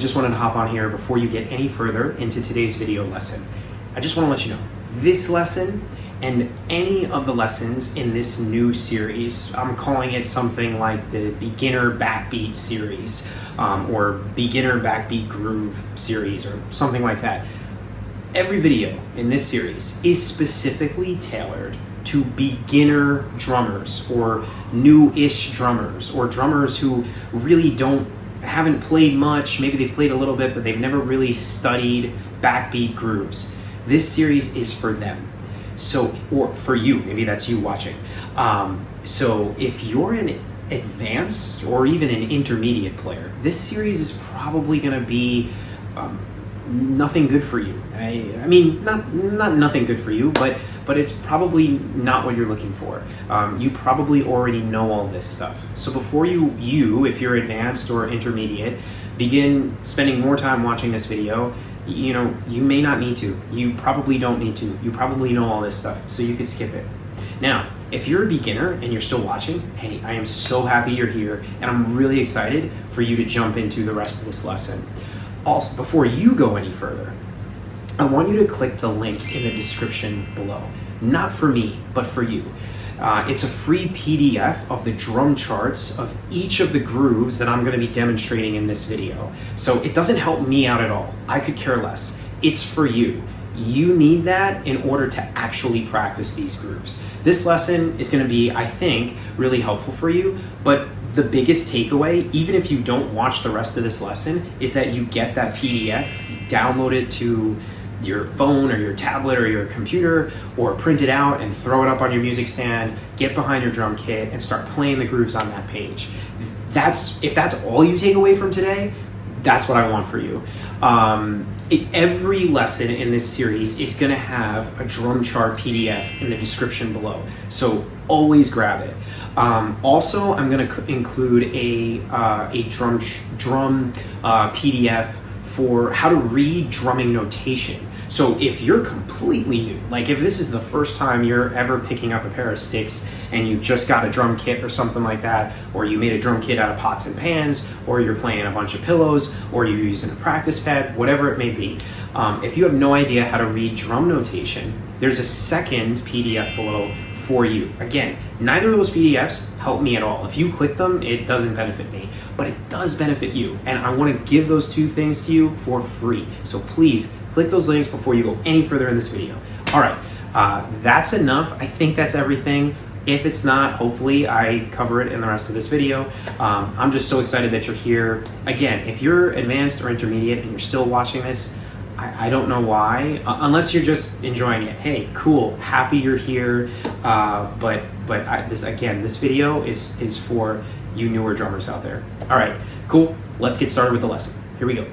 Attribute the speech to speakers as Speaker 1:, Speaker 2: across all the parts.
Speaker 1: just wanted to hop on here before you get any further into today's video lesson. I just want to let you know, this lesson and any of the lessons in this new series, I'm calling it something like the beginner backbeat series, or beginner backbeat groove series, or something like that. Every video in this series is specifically tailored to beginner drummers or new-ish drummers, or drummers who really haven't played much. Maybe they've played a little bit, but they've never really studied backbeat grooves. This series is for them. So, or for you, maybe that's you watching. So if you're an advanced or even an intermediate player, this series is probably going to be nothing good for you. I mean, not nothing good for you, but it's probably not what you're looking for. You probably already know all this stuff. So before you, if you're advanced or intermediate, begin spending more time watching this video, you may not need to. You probably don't need to. You probably know all this stuff, so you can skip it. Now, if you're a beginner and you're still watching, hey, I am so happy you're here, and I'm really excited for you to jump into the rest of this lesson. Also, before you go any further, I want you to click the link in the description below. Not for me, but for you. It's a free PDF of the drum charts of each of the grooves that I'm going to be demonstrating in this video. So it doesn't help me out at all. I could care less. It's for you. You need that in order to actually practice these grooves. This lesson is going to be, I think, really helpful for you, but the biggest takeaway, even if you don't watch the rest of this lesson, is that you get that PDF, download it to your phone or your tablet or your computer, or print it out and throw it up on your music stand, get behind your drum kit and start playing the grooves on that page. If that's all you take away from today, that's what I want for you. Every lesson in this series is going to have a drum chart PDF in the description below, so always grab it. Also, I'm going to include a drum PDF for how to read drumming notation. So if you're completely new, like if this is the first time you're ever picking up a pair of sticks and you just got a drum kit or something like that, or you made a drum kit out of pots and pans, or you're playing a bunch of pillows, or you're using a practice pad, whatever it may be, if you have no idea how to read drum notation, there's a second PDF below for you. Again, neither of those PDFs help me at all. If you click them, it doesn't benefit me, but it does benefit you. And I want to give those two things to you for free. So please click those links before you go any further in this video. All right, that's enough. I think that's everything. If it's not, hopefully I cover it in the rest of this video. I'm just so excited that you're here. Again, if you're advanced or intermediate and you're still watching this, I don't know why, unless you're just enjoying it. Hey, cool, happy you're here. This video is for you newer drummers out there. All right, cool. Let's get started with the lesson. Here we go.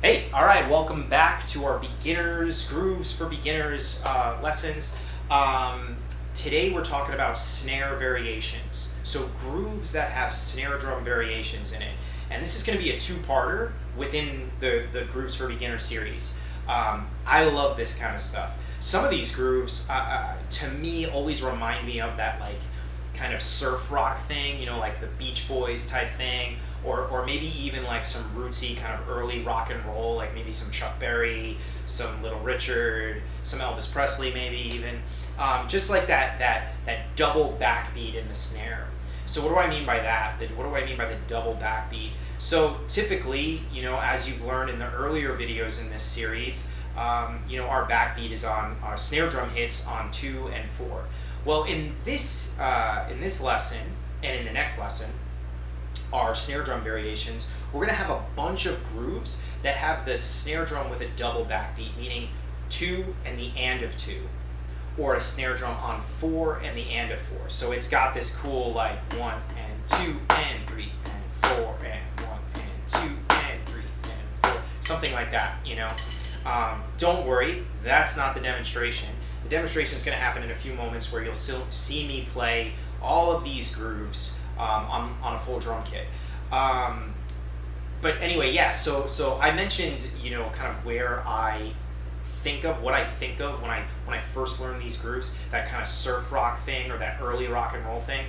Speaker 1: Hey, all right, welcome back to our beginners, grooves for beginners lessons. Today we're talking about snare variations. So grooves that have snare drum variations in it. And this is going to be a two-parter within the Grooves for Beginners series. I love this kind of stuff. Some of these grooves, to me, always remind me of that like kind of surf rock thing, like the Beach Boys type thing, or maybe even like some rootsy kind of early rock and roll, like maybe some Chuck Berry, some Little Richard, some Elvis Presley maybe even. Just like that double backbeat in the snare. So what do I mean by that? What do I mean by the double backbeat? So typically, as you've learned in the earlier videos in this series, our backbeat is on our snare drum hits on 2 and 4. Well, in this lesson and in the next lesson, our snare drum variations, we're going to have a bunch of grooves that have the snare drum with a double backbeat, meaning 2 and the and of 2. Or a snare drum on 4 and the and of 4. So it's got this cool like 1 and 2 and 3 and 4 and 1 and 2 and 3 and 4, something like that, Don't worry, that's not the demonstration. The demonstration is going to happen in a few moments where you'll still see me play all of these grooves on a full drum kit. But anyway, yeah, so I mentioned, kind of where I think of when I first learned these grooves, that kind of surf rock thing or that early rock and roll thing.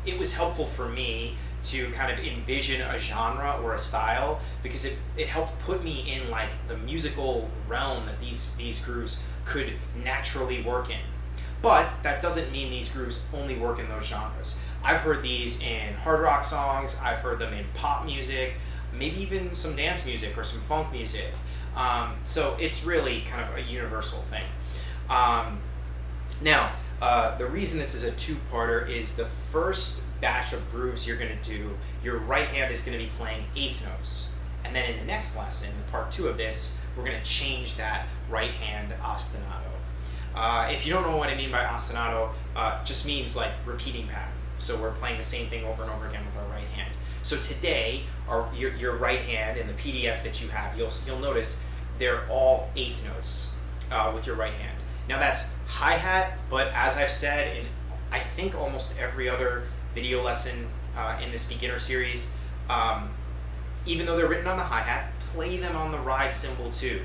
Speaker 1: It was helpful for me to kind of envision a genre or a style, because it helped put me in like the musical realm that these grooves could naturally work in. But that doesn't mean these grooves only work in those genres. I've heard these in hard rock songs, I've heard them in pop music, maybe even some dance music or some funk music. So it's really kind of a universal thing. Now, the reason this is a two-parter is the first batch of grooves you're going to do, your right hand is going to be playing eighth notes. And then in the next lesson, part 2 of this, we're going to change that right hand ostinato. If you don't know what I mean by ostinato, just means like repeating pattern. So we're playing the same thing over and over again with our right hand. So today, your right hand in the PDF that you have, you'll notice they're all eighth notes with your right hand. Now that's hi-hat, but as I've said in I think almost every other video lesson in this beginner series, even though they're written on the hi-hat, play them on the ride cymbal too.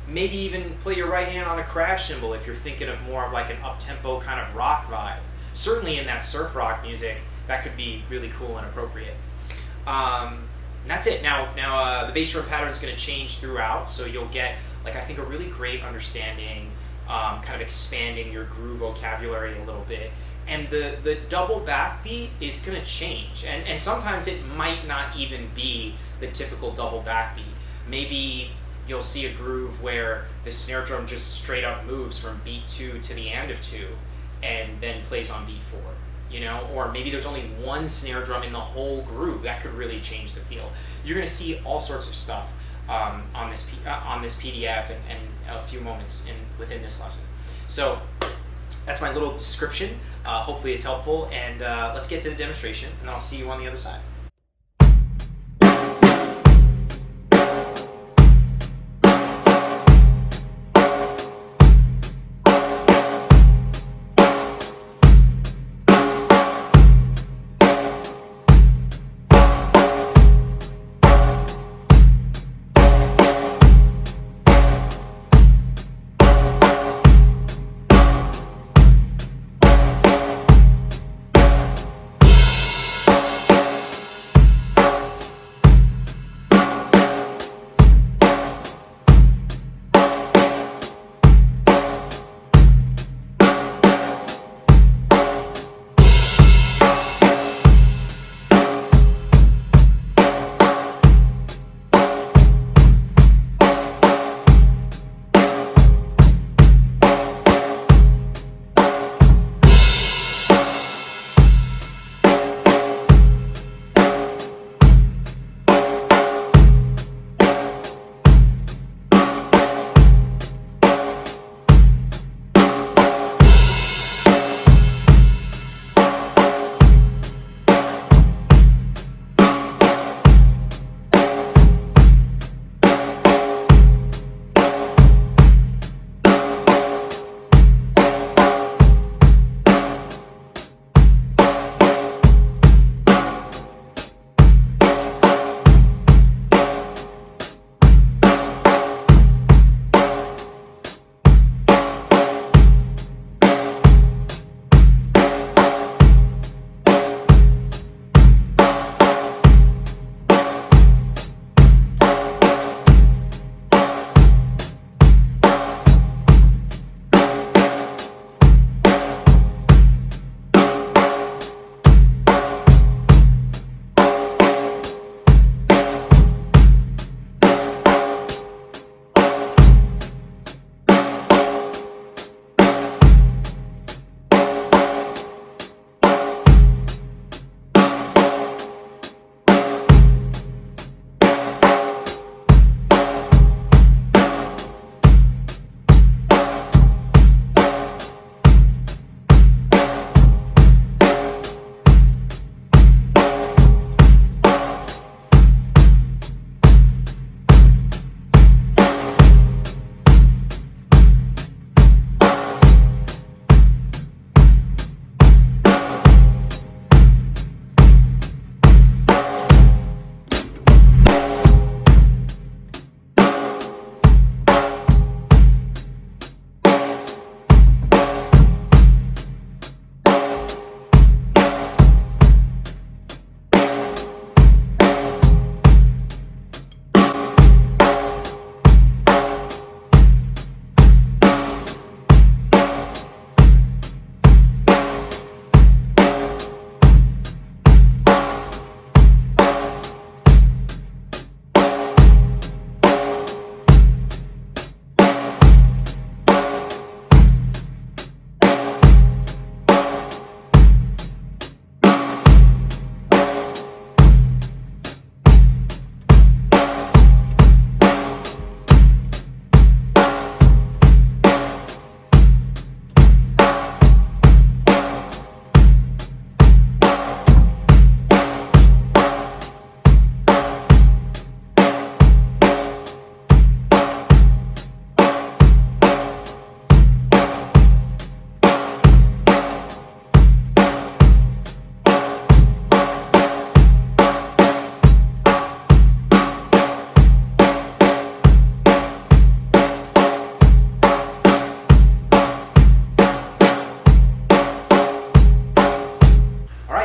Speaker 1: Maybe even play your right hand on a crash cymbal if you're thinking of more of like an up-tempo kind of rock vibe. Certainly in that surf rock music, that could be really cool and appropriate. That's it. Now the bass drum pattern is going to change throughout, so you'll get, like, I think a really great understanding, kind of expanding your groove vocabulary a little bit. And the double backbeat is going to change, and sometimes it might not even be the typical double backbeat. Maybe you'll see a groove where the snare drum just straight up moves from beat 2 to the end of 2 and then plays on beat 4, you know? Or maybe there's only one snare drum in the whole groove. That could really change the feel. You're going to see all sorts of stuff on this PDF and a few moments within this lesson. So that's my little description. Hopefully it's helpful, and let's get to the demonstration, and I'll see you on the other side.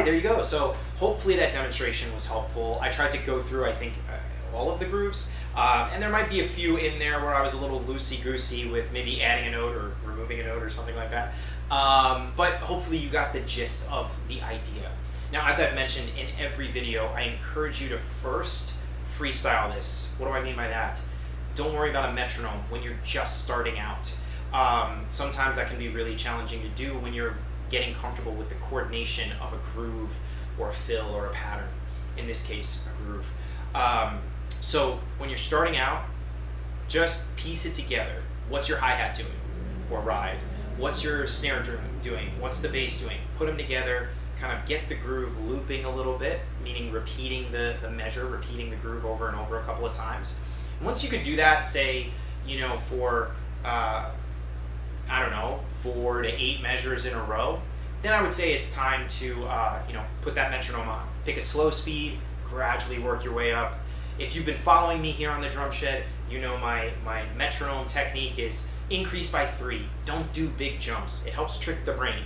Speaker 1: there you go. So hopefully that demonstration was helpful. I tried to go through, I think, all of the grooves, and there might be a few in there where I was a little loosey-goosey with maybe adding a note or removing a note or something like that. But hopefully you got the gist of the idea. Now, as I've mentioned in every video, I encourage you to first freestyle this. What do I mean by that? Don't worry about a metronome when you're just starting out. Sometimes that can be really challenging to do when you're getting comfortable with the coordination of a groove or a fill or a pattern. In this case, a groove. So when you're starting out, just piece it together. What's your hi-hat doing or ride? What's your snare doing? What's the bass doing? Put them together, kind of get the groove looping a little bit, meaning repeating the measure, repeating the groove over and over a couple of times. And once you can do that, say, you know, for, I don't know, 4 to 8 measures in a row, then I would say it's time to, you know, put that metronome on. Pick a slow speed, gradually work your way up. If you've been following me here on the DrumShed, you know my metronome technique is increase by 3. Don't do big jumps. It helps trick the brain.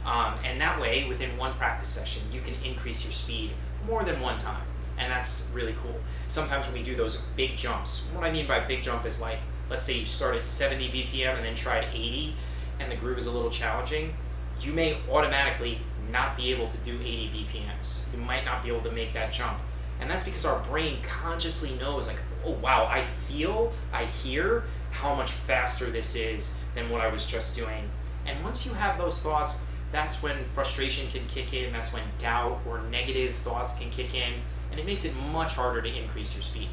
Speaker 1: And that way, within one practice session, you can increase your speed more than one time. And that's really cool. Sometimes when we do those big jumps, what I mean by big jump is like, let's say you start at 70 BPM and then tried 80, and the groove is a little challenging, you may automatically not be able to do 80 BPMs. You might not be able to make that jump. And that's because our brain consciously knows, like, oh wow, I hear how much faster this is than what I was just doing. And once you have those thoughts, that's when frustration can kick in, that's when doubt or negative thoughts can kick in, and it makes it much harder to increase your speed.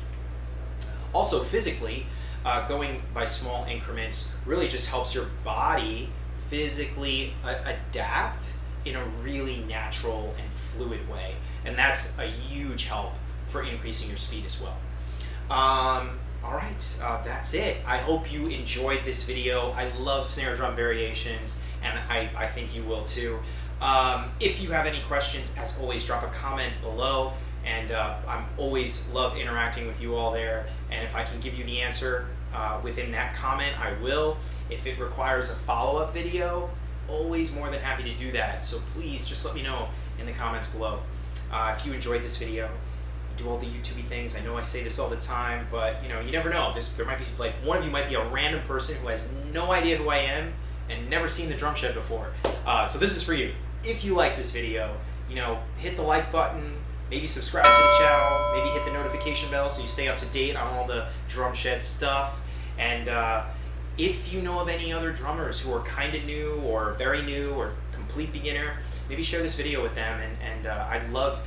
Speaker 1: Also, physically, going by small increments really just helps your body physically adapt in a really natural and fluid way. And that's a huge help for increasing your speed as well. All right, that's it. I hope you enjoyed this video. I love snare drum variations, and I think you will too. If you have any questions, as always, drop a comment below, and I'm always love interacting with you all there. And if I can give you the answer within that comment, I will. If it requires a follow-up video, always more than happy to do that. So please just let me know in the comments below. If you enjoyed this video, do all the YouTubey things. I know I say this all the time, but you know, you never know. There might be like one of you might be a random person who has no idea who I am and never seen the DrumShed before. So this is for you. If you like this video, you know, hit the like button, maybe subscribe to the channel, maybe hit the notification bell so you stay up to date on all the DrumShed stuff. And if you know of any other drummers who are kind of new or very new or complete beginner, maybe share this video with them. And I'd love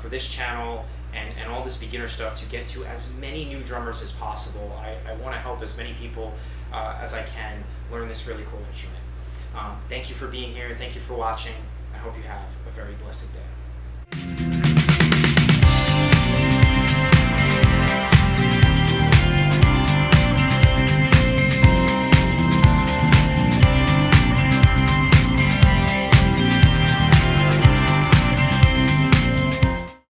Speaker 1: for this channel and all this beginner stuff to get to as many new drummers as possible. I want to help as many people as I can learn this really cool instrument. Thank you for being here. Thank you for watching. I hope you have a very blessed day.